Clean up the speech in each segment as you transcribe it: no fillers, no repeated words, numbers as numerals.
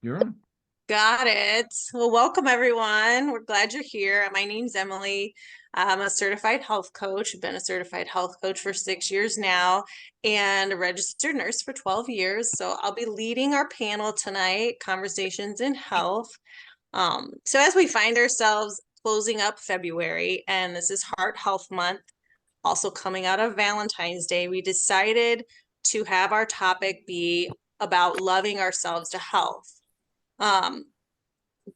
You're on. Got it. Well, welcome everyone. We're glad you're here. My name's Emily. I'm a certified health coach. I've been a certified health coach for 6 years now and a registered nurse for 12 years. So I'll be leading our panel tonight, Conversations in Health. So as we find ourselves closing up February, and this is Heart Health Month, also coming out of Valentine's Day, we decided to have our topic be about loving ourselves to health. Um,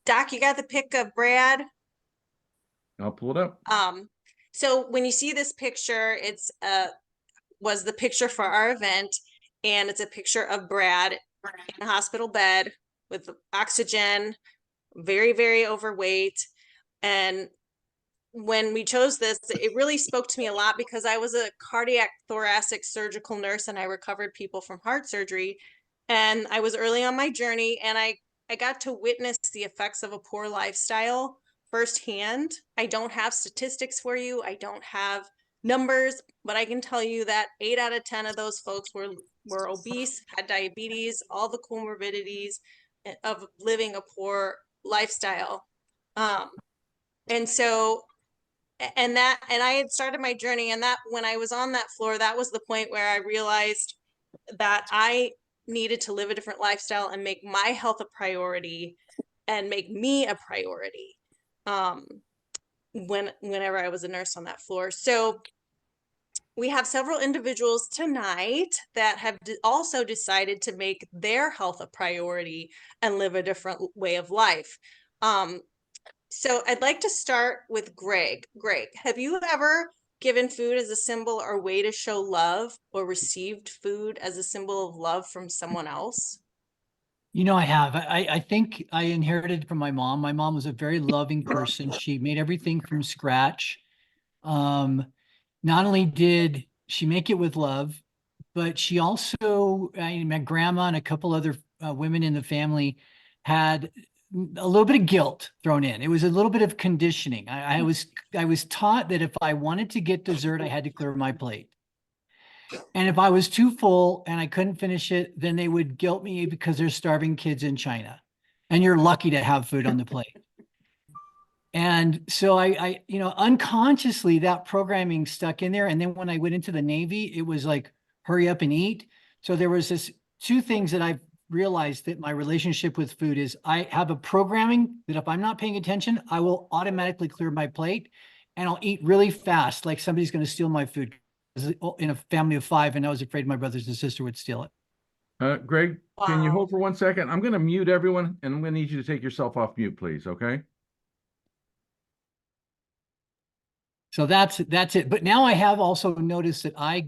Doc, you got the pic of Brad? I'll pull it up. So when you see this picture, it's was the picture for our event, and it's a picture of Brad in a hospital bed with oxygen, very, very overweight. And when we chose this, it really spoke to me a lot because I was a cardiac thoracic surgical nurse and I recovered people from heart surgery. And I was early on my journey, and I got to witness the effects of a poor lifestyle firsthand. I don't have statistics for you. I don't have numbers, but I can tell you that 8 out of 10 of those folks were obese, had diabetes, all the comorbidities of living a poor lifestyle. Um, and so and I had started my journey, and that when I was on that floor, that was the point where I realized that I needed to live a different lifestyle and make my health a priority and make me a priority. Um, whenever I was a nurse on that floor. So we have several individuals tonight that have also decided to make their health a priority and live a different way of life. So I'd like to start with Greg. Greg, have you ever given food as a symbol or way to show love, or received food as a symbol of love from someone else? I have. I think I inherited from my mom. My mom was a very loving person. She made everything from scratch. Um, Not only did she make it with love, but she also, my grandma and a couple other women in the family had a little bit of guilt thrown in. It was a little bit of conditioning. I was taught that if I wanted to get dessert, I had to clear my plate. And if I was too full and I couldn't finish it, then they would guilt me because there's starving kids in China. And you're lucky to have food on the plate. And so unconsciously that programming stuck in there. And then when I went into the Navy, it was like, hurry up and eat. So there was this two things that I've realized that my relationship with food is I have a programming that if I'm not paying attention, I will automatically clear my plate and I'll eat really fast, like somebody's going to steal my food in a family of 5. And I was afraid my brothers and sister would steal it. Greg, can you Wow. hold for 1 second? I'm going to mute everyone, and I'm going to need you to take yourself off mute, please. Okay? So that's it. But now I have also noticed that I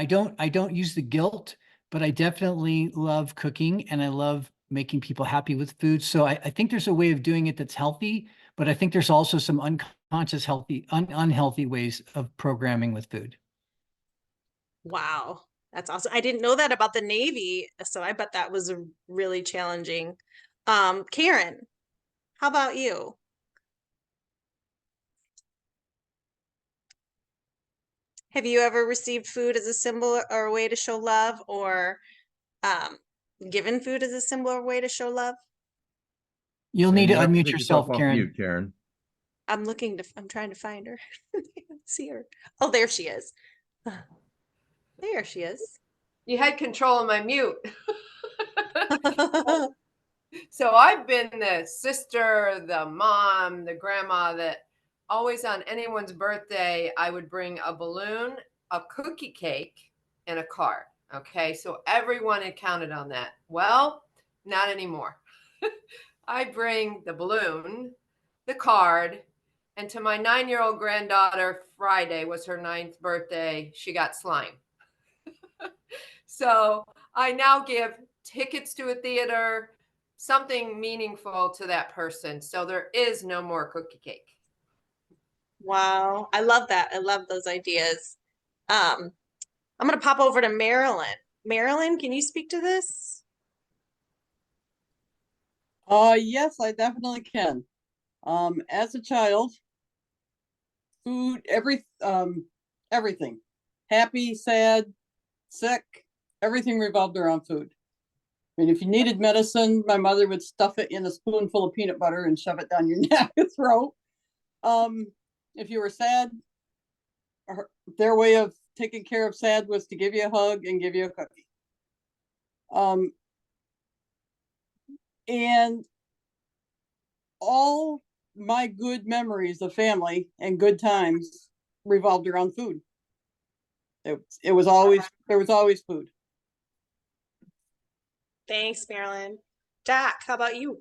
don't use the guilt, but I definitely love cooking and I love making people happy with food. So I think there's a way of doing it that's healthy, but I think there's also some unconscious unhealthy ways of programming with food. Wow. That's awesome. I didn't know that about the Navy, so I bet that was really challenging. Karen, how about you? Have you ever received food as a symbol or a way to show love, or um, given food as a symbol or way to show love? You'll need And to you have to unmute take yourself yourself, off Karen. mute, Karen. I'm trying to find her. I don't see her. Oh, there she is. There she is. You had control of my mute. So I've been the sister, the mom, the grandma that always on anyone's birthday, I would bring a balloon, a cookie cake, and a card. Okay. So everyone had counted on that. Well, not anymore. I bring the balloon, the card, and to my 9-year-old granddaughter, Friday was her 9th birthday. She got slime. So I now give tickets to a theater, something meaningful to that person. So there is no more cookie cake. Wow. I love that. I love those ideas. Um, I'm going to pop over to Marilyn. Marilyn, can you speak to this? Yes, I definitely can. As a child, food, everything, happy, sad, sick, everything revolved around food. And if you needed medicine, my mother would stuff it in a spoonful of peanut butter and shove it down your throat. If you were sad, their way of taking care of sad was to give you a hug and give you a cookie. And all my good memories of family and good times revolved around food. It was always, there was always food. Thanks, Marilyn. Doc, how about you?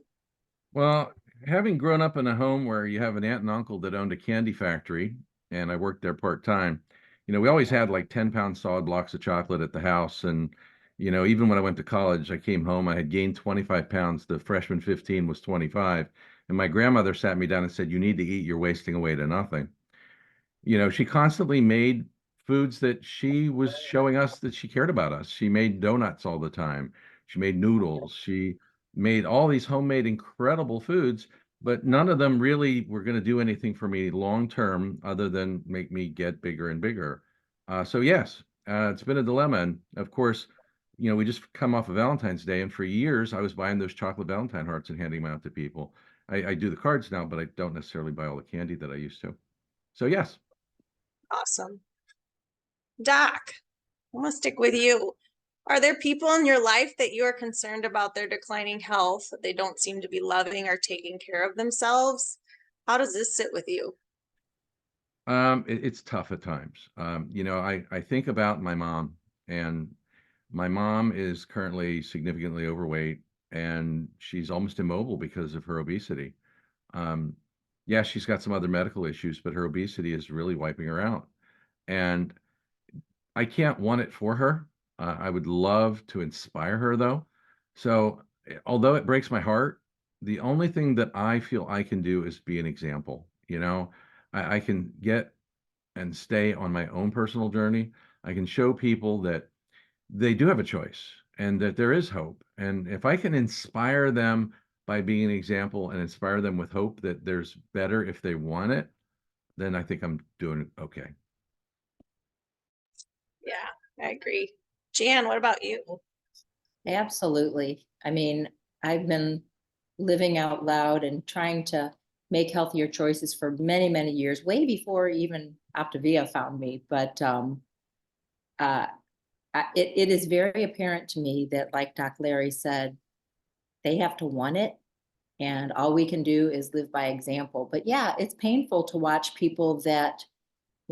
Well, having grown up in a home where you have an aunt and uncle that owned a candy factory, and I worked there part-time, we always had like 10-pound solid blocks of chocolate at the house. And, even when I went to college, I came home, I had gained 25 pounds. The freshman 15 was 25. And my grandmother sat me down and said, "You need to eat, you're wasting away to nothing." She constantly made foods that she was showing us that she cared about us. She made donuts all the time. She made noodles. She made all these homemade incredible foods, but none of them really were going to do anything for me long term other than make me get bigger and bigger. So yes, it's been a dilemma. And of course, we just come off of Valentine's Day, and for years I was buying those chocolate Valentine hearts and handing them out to people. I do the cards now, but I don't necessarily buy all the candy that I used to. So yes. Awesome. Doc, I'm gonna stick with you. Are there people in your life that you are concerned about their declining health, that they don't seem to be loving or taking care of themselves? How does this sit with you? It's tough at times. I think about my mom, and my mom is currently significantly overweight, and she's almost immobile because of her obesity. Um, yeah, she's got some other medical issues, but her obesity is really wiping her out. And I can't want it for her. I would love to inspire her though. So, although it breaks my heart, the only thing that I feel I can do is be an example. I can get and stay on my own personal journey. I can show people that they do have a choice and that there is hope. And if I can inspire them by being an example and inspire them with hope that there's better if they want it, then I think I'm doing okay. Yeah, I agree. Jan, what about you? Absolutely. I mean, I've been living out loud and trying to make healthier choices for many, many years, way before even Optavia found me. But it is very apparent to me that, like Doc Larry said, they have to want it. And all we can do is live by example. But yeah, it's painful to watch people that,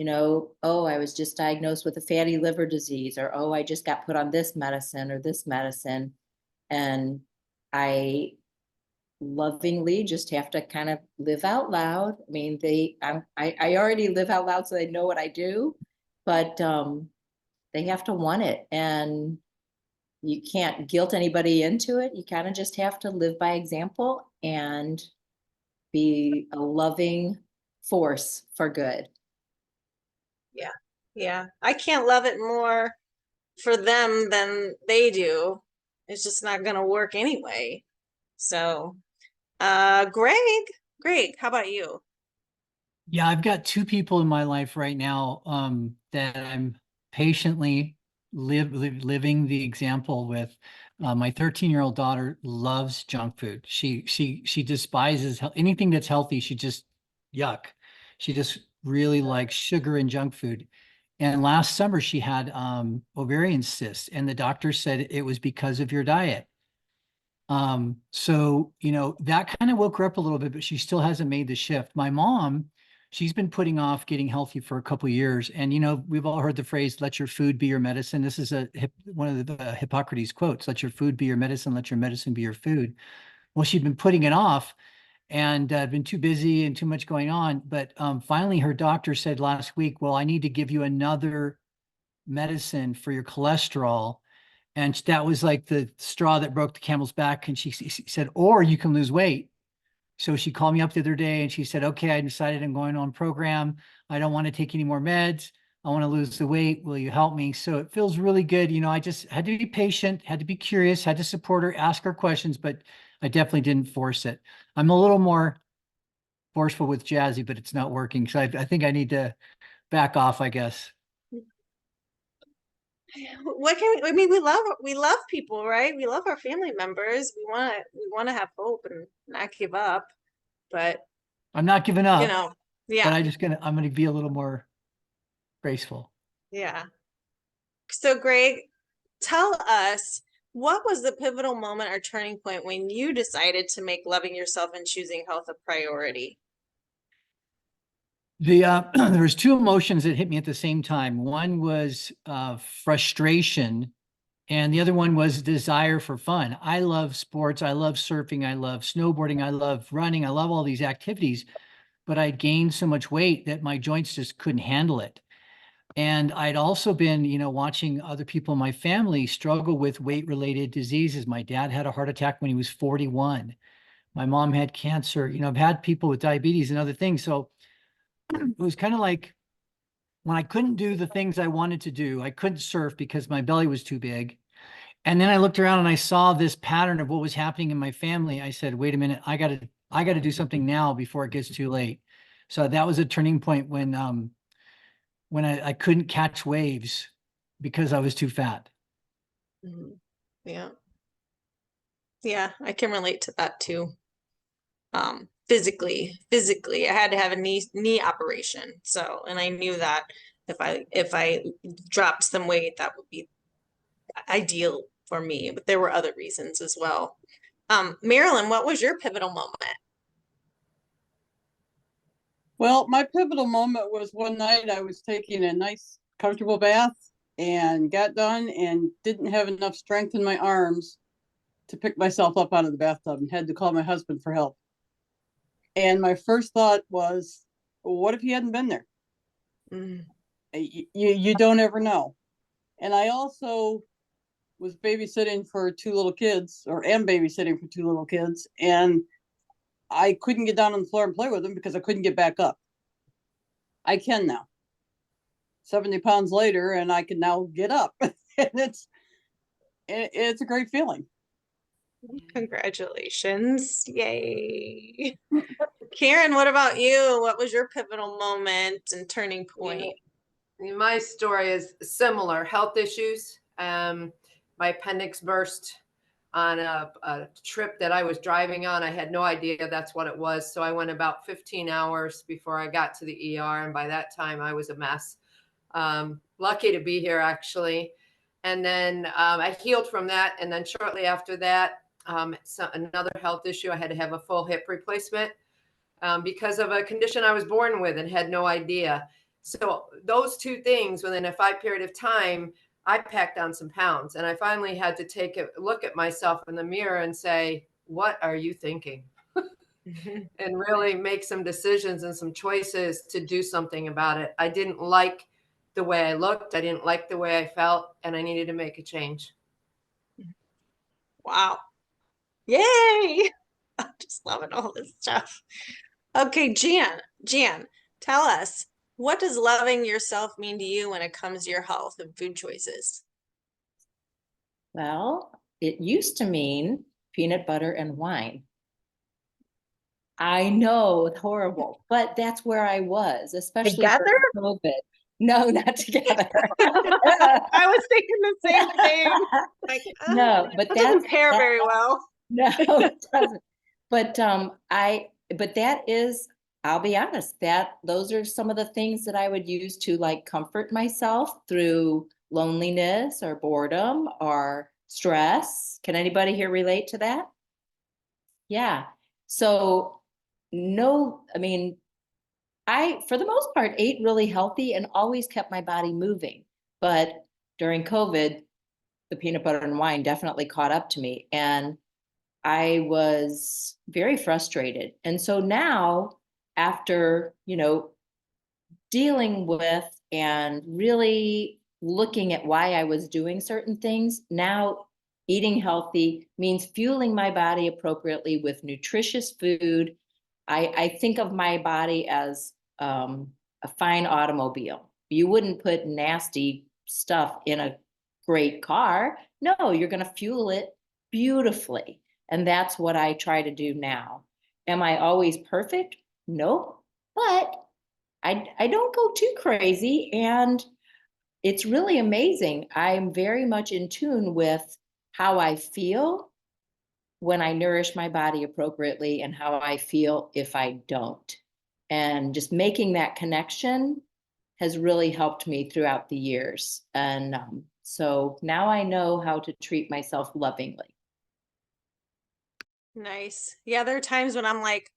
oh, I was just diagnosed with a fatty liver disease, or, oh, I just got put on this medicine or this medicine. And I lovingly just have to kind of live out loud. I mean, I already live out loud, so they know what I do, but they have to want it. And you can't guilt anybody into it. You kind of just have to live by example and be a loving force for good. Yeah, I can't love it more for them than they do. It's just not gonna work anyway. So, Greg, how about you? Yeah, I've got two people in my life right now that I'm patiently living the example with. My 13-year-old daughter loves junk food. She despises anything that's healthy. She just yuck. She just really likes sugar and junk food. And last summer she had ovarian cysts, and the doctor said it was because of your diet. So, that kind of woke her up a little bit, but she still hasn't made the shift. My mom, she's been putting off getting healthy for a couple of years. And, we've all heard the phrase, let your food be your medicine. This is one of the Hippocrates quotes, let your food be your medicine, let your medicine be your food. Well, she'd been putting it off and been too busy and too much going on. But finally, her doctor said last week, well, I need to give you another medicine for your cholesterol. And that was like the straw that broke the camel's back. And she said, or you can lose weight. So she called me up the other day and she said, okay, I decided I'm going on program. I don't want to take any more meds. I want to lose the weight. Will you help me? So it feels really good. I just had to be patient, had to be curious, had to support her, ask her questions, but I definitely didn't force it. I'm a little more forceful with Jazzy, but it's not working. So I think I need to back off, I guess. what can we, I mean, we love people, right? We love our family members. We want to have hope and not give up, but I'm not giving you up, know, but yeah, I'm gonna be a little more graceful. yeah. So Greg, tell us, what was the pivotal moment or turning point when you decided to make loving yourself and choosing health a priority? There was two emotions that hit me at the same time. One was frustration, and the other one was desire for fun. I love sports. I love surfing. I love snowboarding. I love running. I love all these activities, but I gained so much weight that my joints just couldn't handle it. And I'd also been, watching other people in my family struggle with weight-related diseases. My dad had a heart attack when he was 41. My mom had cancer. I've had people with diabetes and other things. So it was kind of like when I couldn't do the things I wanted to do, I couldn't surf because my belly was too big. And then I looked around and I saw this pattern of what was happening in my family. I said, wait a minute, I gotta do something now before it gets too late. So that was a turning point when I couldn't catch waves because I was too fat. Mhm. Yeah. Yeah, I can relate to that too. Physically, I had to have a knee operation. So, and I knew that if I dropped some weight, that would be ideal for me, but there were other reasons as well. Marilyn, what was your pivotal moment? Well, my pivotal moment was one night I was taking a nice, comfortable bath and got done and didn't have enough strength in my arms to pick myself up out of the bathtub and had to call my husband for help. And my first thought was, what if he hadn't been there? Mm. You don't ever know. And I also was babysitting for two little kids, or am babysitting for two little kids, and I couldn't get down on the floor and play with them because I couldn't get back up. I can now. 70 pounds later, and I can now get up. And it's a great feeling. Congratulations. Yay. Karen, what about you? What was your pivotal moment and turning point? My story is similar. Health issues. My appendix burst on a trip that I was driving on. I had no idea that's what it was. So I went about 15 hours before I got to the ER. And by that time, I was a mess. Lucky to be here, actually. And then I healed from that. And then shortly after that, another health issue. I had to have a full hip replacement because of a condition I was born with and had no idea. So those two things within a 5 period of time, I packed on some pounds, and I finally had to take a look at myself in the mirror and say, what are you thinking? And really make some decisions and some choices to do something about it. I didn't like the way I looked. I didn't like the way I felt, and I needed to make a change. Wow. Yay. I'm just loving all this stuff. Okay, Jan, tell us, what does loving yourself mean to you when it comes to your health and food choices? Well, it used to mean peanut butter and wine. I know it's horrible, but that's where I was, especially Together? during COVID. No, not together. I was thinking the same thing. Like, No, but that doesn't pair that- very well. No, it doesn't. But but that is, I'll be honest, those are some of the things that I would use to like comfort myself through loneliness or boredom or stress. Can anybody here relate to that? Yeah. So no, I mean, I, for the most part, ate really healthy and always kept my body moving. But during COVID, the peanut butter and wine definitely caught up to me. And I was very frustrated. And so now, after, dealing with and really looking at why I was doing certain things, now eating healthy means fueling my body appropriately with nutritious food. I think of my body as a fine automobile. You wouldn't put nasty stuff in a great car. No, you're going to fuel it beautifully. And that's what I try to do now. Am I always perfect? Nope. But I don't go too crazy. And it's really amazing. I'm very much in tune with how I feel when I nourish my body appropriately and how I feel if I don't. And just making that connection has really helped me throughout the years. And so now I know how to treat myself lovingly. Nice. Yeah, there are times when I'm like,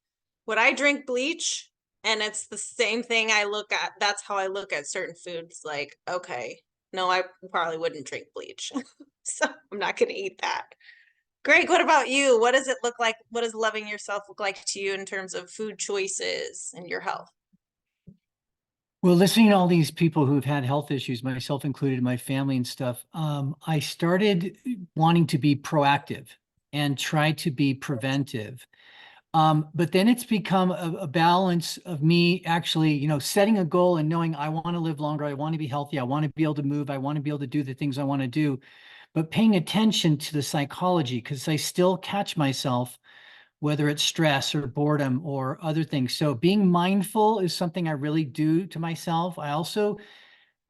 would I drink bleach? And it's the same thing I look at. That's how I look at certain foods. Like, okay, no, I probably wouldn't drink bleach. So I'm not going to eat that. Greg, what about you? What does it look like? What does loving yourself look like to you in terms of food choices and your health? Well, listening to all these people who've had health issues, myself included, my family and stuff, I started wanting to be proactive and try to be preventive. But then it's become a balance of me actually, setting a goal and knowing I want to live longer. I want to be healthy. I want to be able to move. I want to be able to do the things I want to do, but paying attention to the psychology, because I still catch myself, whether it's stress or boredom or other things. So being mindful is something I really do to myself. I also,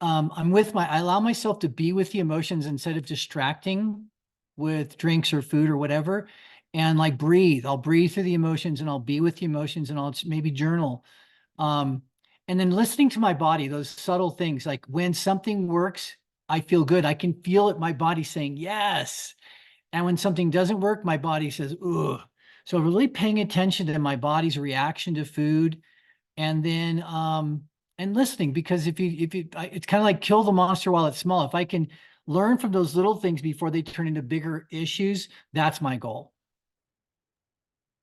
I allow myself to be with the emotions instead of distracting with drinks or food or whatever. And like breathe, I'll breathe through the emotions and I'll be with the emotions and I'll maybe journal. Um, and then listening to my body, those subtle things, like when something works, I feel good. I can feel it, my body saying yes. And when something doesn't work, my body says, ugh. So really paying attention to my body's reaction to food, and then and listening, because it's kind of like kill the monster while it's small. If I can learn from those little things before they turn into bigger issues, that's my goal.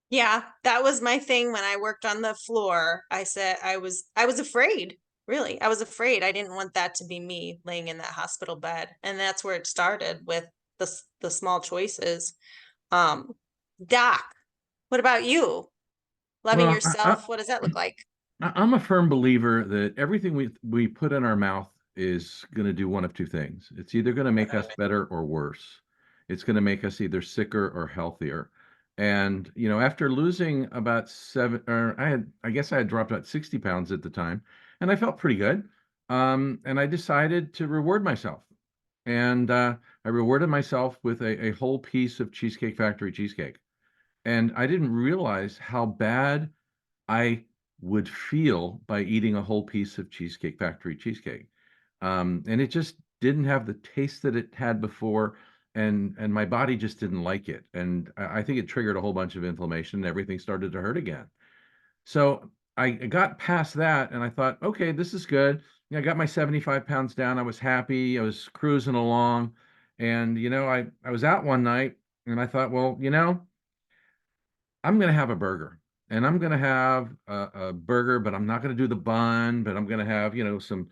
Yeah, that was my thing when I worked on the floor. I said I was afraid, really. I was afraid. I didn't want that to be me laying in that hospital bed. And that's where it started with the small choices. Um, Doc, what about you? Loving Well, yourself, what does that look like? I'm a firm believer that everything we put in our mouth is going to do one of two things. It's either going to make us better or worse. It's going to make us either sicker or healthier. And after losing about I guess I had dropped about 60 pounds at the time, and I felt pretty good. And I decided to reward myself, and I rewarded myself with a whole piece of Cheesecake Factory cheesecake. And I didn't realize how bad I would feel by eating a whole piece of Cheesecake Factory cheesecake. And it just didn't have the taste that it had before, and my body just didn't like it. And I think it triggered a whole bunch of inflammation, and everything started to hurt again. So I got past that, and I thought, okay, this is good. I got my 75 pounds down. I was happy. I was cruising along. And, I was out one night, and I thought, well, I'm going to have a burger, and I'm going to have a burger, but I'm not going to do the bun, but I'm going to have, some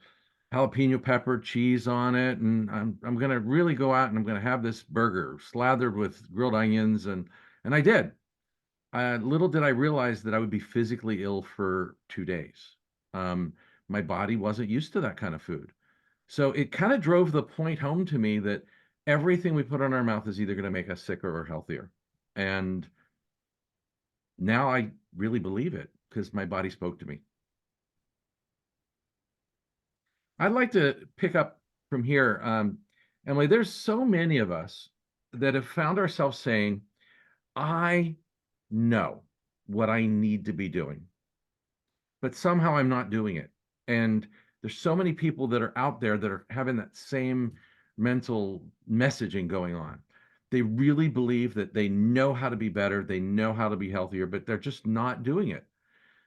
jalapeno pepper cheese on it. And I'm going to really go out and I'm going to have this burger slathered with grilled onions. And I did. Little did I realize that I would be physically ill for 2 days. Um, my body wasn't used to that kind of food. So it kind of drove the point home to me that everything we put in our mouth is either going to make us sicker or healthier. And now I really believe it because my body spoke to me. I'd like to pick up from here. Emily, there's so many of us that have found ourselves saying, I know what I need to be doing, but somehow I'm not doing it. And there's so many people that are out there that are having that same mental messaging going on. They really believe that they know how to be better, they know how to be healthier, but they're just not doing it.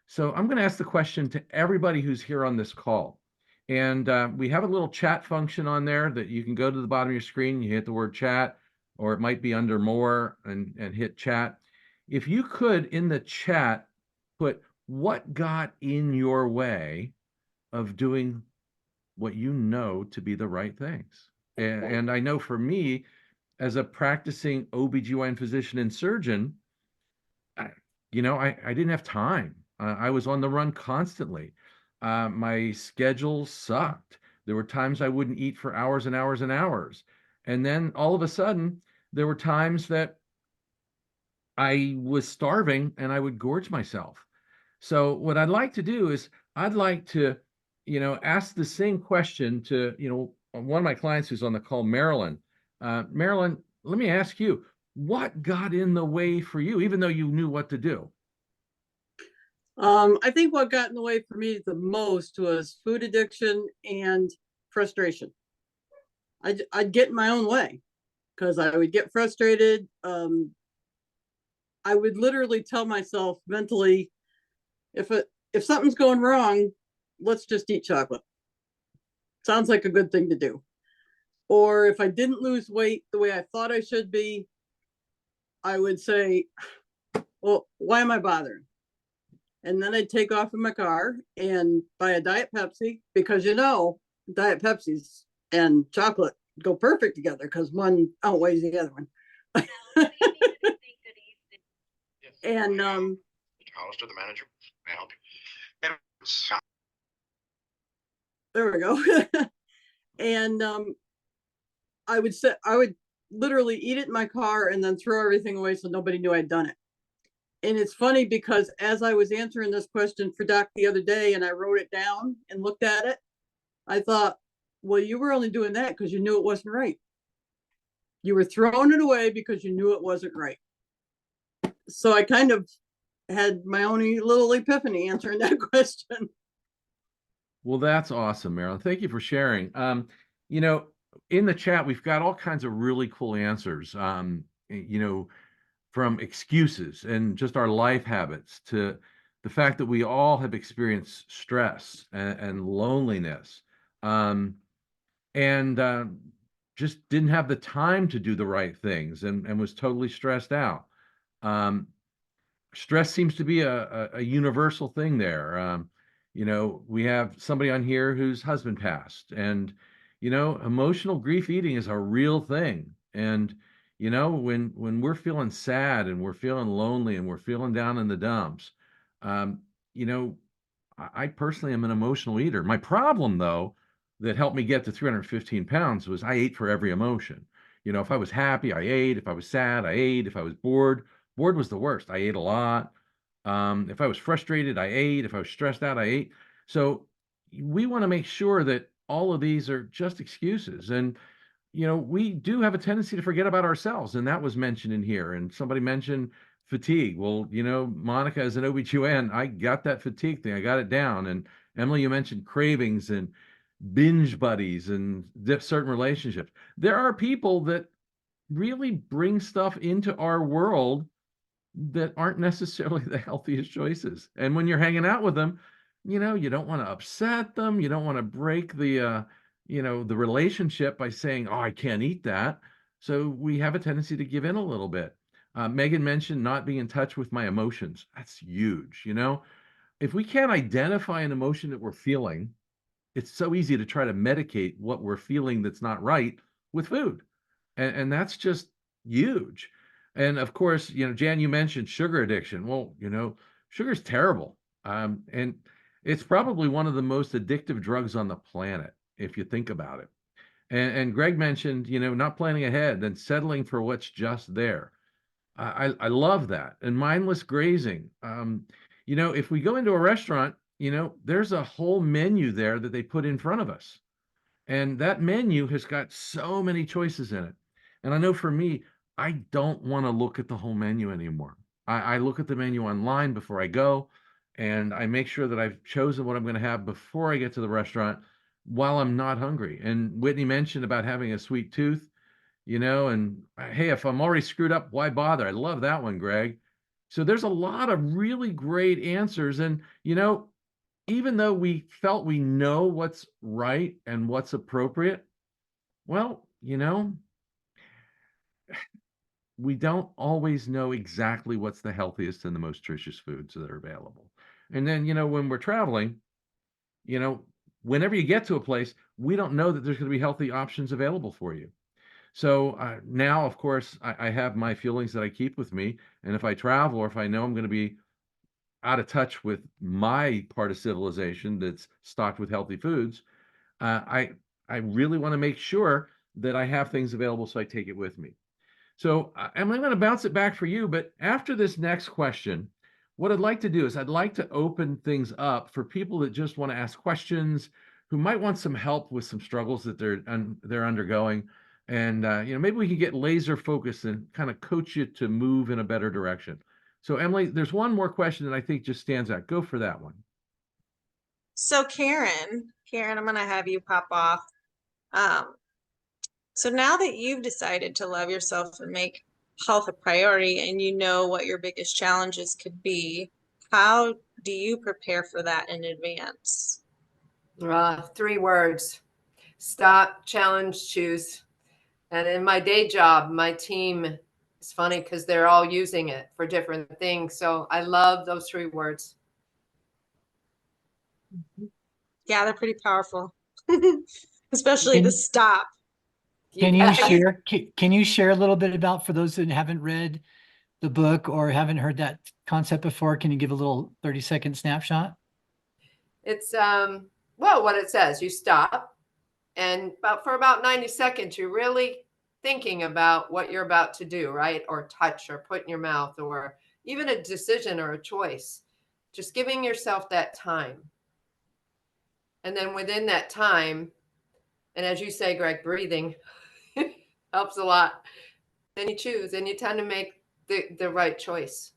So I'm going to ask the question to everybody who's here on this call. And we have a little chat function on there that you can go to the bottom of your screen, you hit the word chat, or it might be under more and hit chat. If you could, in the chat, put what got in your way of doing what you know to be the right things. And I know for me, as a practicing OBGYN physician and surgeon, I, I didn't have time. I was on the run constantly. My schedule sucked. There were times I wouldn't eat for hours and hours and hours. And then all of a sudden, there were times that I was starving and I would gorge myself. So what I'd like to do is I'd like to, ask the same question to, one of my clients who's on the call, Marilyn. Marilyn, let me ask you, what got in the way for you, even though you knew what to do? I think what got in the way for me the most was food addiction and frustration. I'd get in my own way because I would get frustrated. I would literally tell myself mentally, if something's going wrong, let's just eat chocolate. Sounds like a good thing to do. Or if I didn't lose weight the way I thought I should be, I would say, well, why am I bothering? And then I'd take off in my car and buy a Diet Pepsi because, you know, Diet Pepsis and chocolate go perfect together because one outweighs the other one. And Hollister, the manager, may I help you? there we go. And I would literally eat it in my car and then throw everything away so nobody knew I'd done it. And it's funny because as I was answering this question for Doc the other day and I wrote it down and looked at it, I thought, well, you were only doing that because you knew it wasn't right. You were throwing it away because you knew it wasn't right. So I kind of had my own little epiphany answering that question. Well, that's awesome, Marilyn. Thank you for sharing. You know, in the chat, we've got all kinds of really cool answers, you know, from excuses and just our life habits to the fact that we all have experienced stress and loneliness, and just didn't have the time to do the right things and was totally stressed out. Stress seems to be a universal thing there. You know, we have somebody on here whose husband passed, and you know, emotional grief eating is a real thing. And you know, when we're feeling sad and we're feeling lonely and we're feeling down in the dumps, you know, I personally am an emotional eater. My problem, though, that helped me get to 315 pounds was I ate for every emotion. You know, if I was happy, I ate. If I was sad, I ate. If I was bored, bored was the worst. I ate a lot. If I was frustrated, I ate. If I was stressed out, I ate. So we want to make sure that all of these are just excuses. And, you know, we do have a tendency to forget about ourselves. And that was mentioned in here. And somebody mentioned fatigue. Well, you know, Monica, as an OBGYN, I got that fatigue thing. I got it down. And Emily, you mentioned cravings and binge buddies and certain relationships. There are people that really bring stuff into our world that aren't necessarily the healthiest choices. And when you're hanging out with them, you know, you don't want to upset them. You don't want to break the, you know, the relationship by saying, oh, I can't eat that. So we have a tendency to give in a little bit. Megan mentioned not being in touch with my emotions. That's huge. You know, if we can't identify an emotion that we're feeling, it's so easy to try to medicate what we're feeling that's not right with food. And that's just huge. And of course, you know, Jan, you mentioned sugar addiction. Well, you know, sugar's terrible. And it's probably one of the most addictive drugs on the planet, if you think about it. And Greg mentioned, you know, not planning ahead, then settling for what's just there. I love that. And mindless grazing. You know, if we go into a restaurant, you know, there's a whole menu there that they put in front of us. And that menu has got so many choices in it. And I know for me, I don't want to look at the whole menu anymore. I look at the menu online before I go, and I make sure that I've chosen what I'm going to have before I get to the restaurant while I'm not hungry. And Whitney mentioned about having a sweet tooth, you know, and hey, if I'm already screwed up, why bother? I love that one, Greg. So there's a lot of really great answers. And, you know, even though we felt we know what's right and what's appropriate, well, you know, we don't always know exactly what's the healthiest and the most nutritious foods that are available. And then, you know, when we're traveling, you know, whenever you get to a place, we don't know that there's going to be healthy options available for you. So now, of course, I have my feelings that I keep with me. And if I travel or if I know I'm going to be out of touch with my part of civilization that's stocked with healthy foods, I really want to make sure that I have things available so I take it with me. So I'm going to bounce it back for you, but after this next question, what I'd like to do is I'd like to open things up for people that just want to ask questions, who might want some help with some struggles that they're undergoing. And maybe we can get laser focused and kind of coach you to move in a better direction. So Emily, there's one more question that I think just stands out. Go for that one. So Karen, I'm gonna have you pop off. So now that you've decided to love yourself and make health a priority, and you know what your biggest challenges could be, how do you prepare for that in advance? 3 words: stop, challenge, choose. And in my day job, my team, it's funny because they're all using it for different things. So I love those 3 words. Yeah, they're pretty powerful, especially the stop. Can you Yeah. share, can you share a little bit about, for those that haven't read the book or haven't heard that concept before, can you give a little 30-second snapshot? It's well, what it says, you stop, and for about 90 seconds, you're really thinking about what you're about to do, right? Or touch or put in your mouth, or even a decision or a choice. Just giving yourself that time. And then within that time, and as you say, Greg, breathing helps a lot. Then you choose and you tend to make the right choice.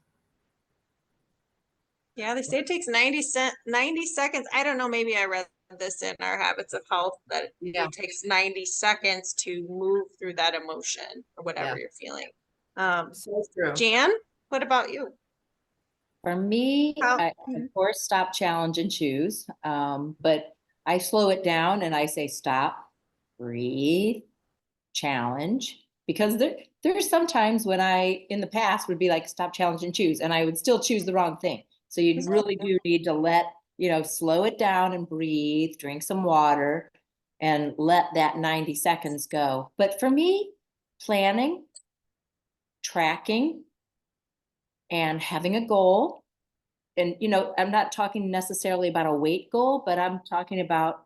Yeah, they say it takes 90 seconds. I don't know, maybe I read this in Our Habits of Health that Yeah. it takes 90 seconds to move through that emotion or whatever Yeah. you're feeling. So true. Jan, what about you? For me, How- I, of course, stop, challenge, and choose. But I slow it down and I say stop, breathe, challenge. Because there's sometimes when I, in the past, would be like stop, challenge, and choose, and I would still choose the wrong thing. So you really do need to slow it down and breathe, drink some water, and let that 90 seconds go. But for me, planning, tracking, and having a goal. And, I'm not talking necessarily about a weight goal, but I'm talking about,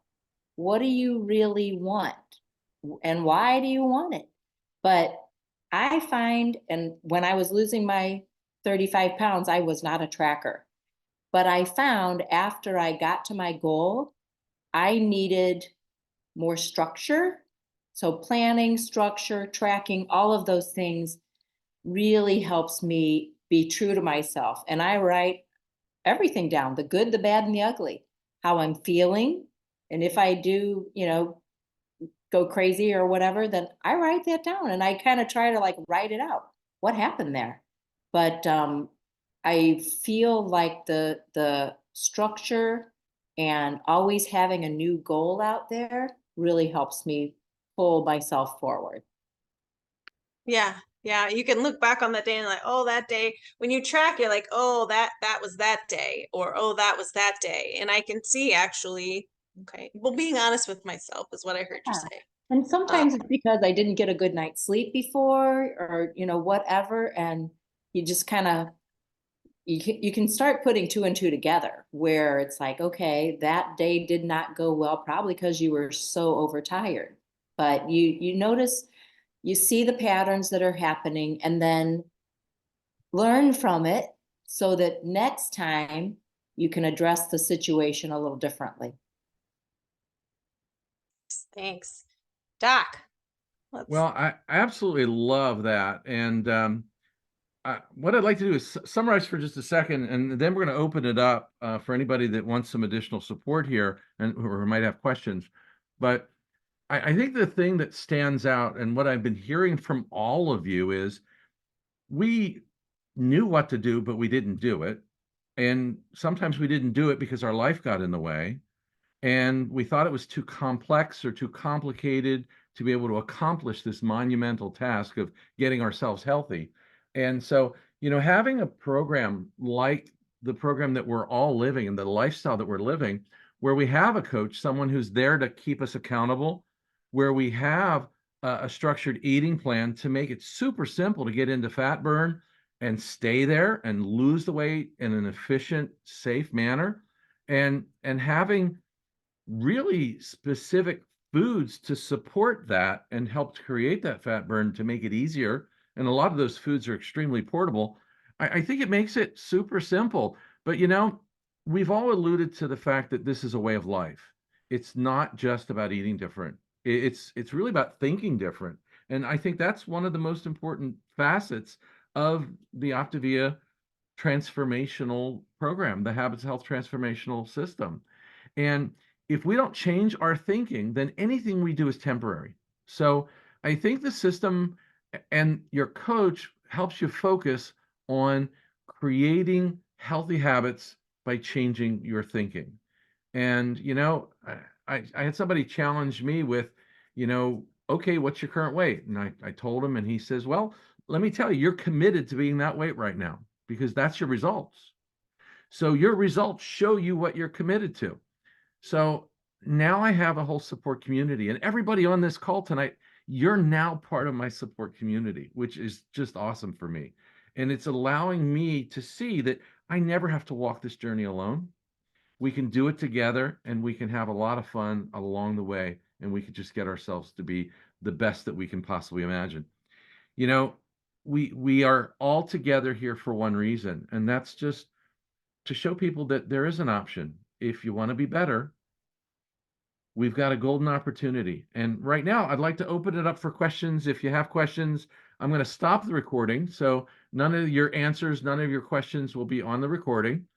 what do you really want? And why do you want it? But I find, and when I was losing my 35 pounds, I was not a tracker. But I found after I got to my goal, I needed more structure. So planning, structure, tracking, all of those things really helps me be true to myself. And I write everything down, the good, the bad, and the ugly, how I'm feeling. And if I do, go crazy or whatever, then I write that down and I kind of try to write it out. What happened there? But I feel like the structure and always having a new goal out there really helps me pull myself forward. Yeah, you can look back on that day and oh, that day when you track, you're like, oh, that was that day, or oh, that was that day. And I can see actually, okay, well, being honest with myself is what I heard you say. And sometimes it's because I didn't get a good night's sleep before, or whatever, and you just kind of you can start putting 2 and 2 together, where it's like, okay, that day did not go well, probably because you were so overtired. But you notice, you see the patterns that are happening, and then learn from it so that next time you can address the situation a little differently. Thanks. Doc. Well, I absolutely love that. And what I'd like to do is summarize for just a second, and then we're going to open it up for anybody that wants some additional support here and who might have questions. But I think the thing that stands out, and what I've been hearing from all of you, is we knew what to do, but we didn't do it. And sometimes we didn't do it because our life got in the way. And we thought it was too complex or too complicated to be able to accomplish this monumental task of getting ourselves healthy. And so, having a program like the program that we're all living and the lifestyle that we're living, where we have a coach, someone who's there to keep us accountable, where we have a structured eating plan to make it super simple to get into fat burn and stay there and lose the weight in an efficient, safe manner, and having really specific foods to support that and help to create that fat burn to make it easier. And a lot of those foods are extremely portable. I think it makes it super simple. But we've all alluded to the fact that this is a way of life. It's not just about eating different. It's really about thinking different. And I think that's one of the most important facets of the Optavia transformational program, the Habits Health transformational system. And if we don't change our thinking, then anything we do is temporary. So I think the system and your coach helps you focus on creating healthy habits by changing your thinking. And, I had somebody challenge me with, okay, what's your current weight? And I told him, and he says, well, let me tell you, you're committed to being that weight right now because that's your results. So your results show you what you're committed to. So now I have a whole support community, and everybody on this call tonight, you're now part of my support community, which is just awesome for me. And it's allowing me to see that I never have to walk this journey alone. We can do it together, and we can have a lot of fun along the way, and we can just get ourselves to be the best that we can possibly imagine. You know, we are all together here for one reason, and that's just to show people that there is an option. If you want to be better, we've got a golden opportunity. And right now, I'd like to open it up for questions. If you have questions, I'm going to stop the recording. So none of your answers, none of your questions will be on the recording.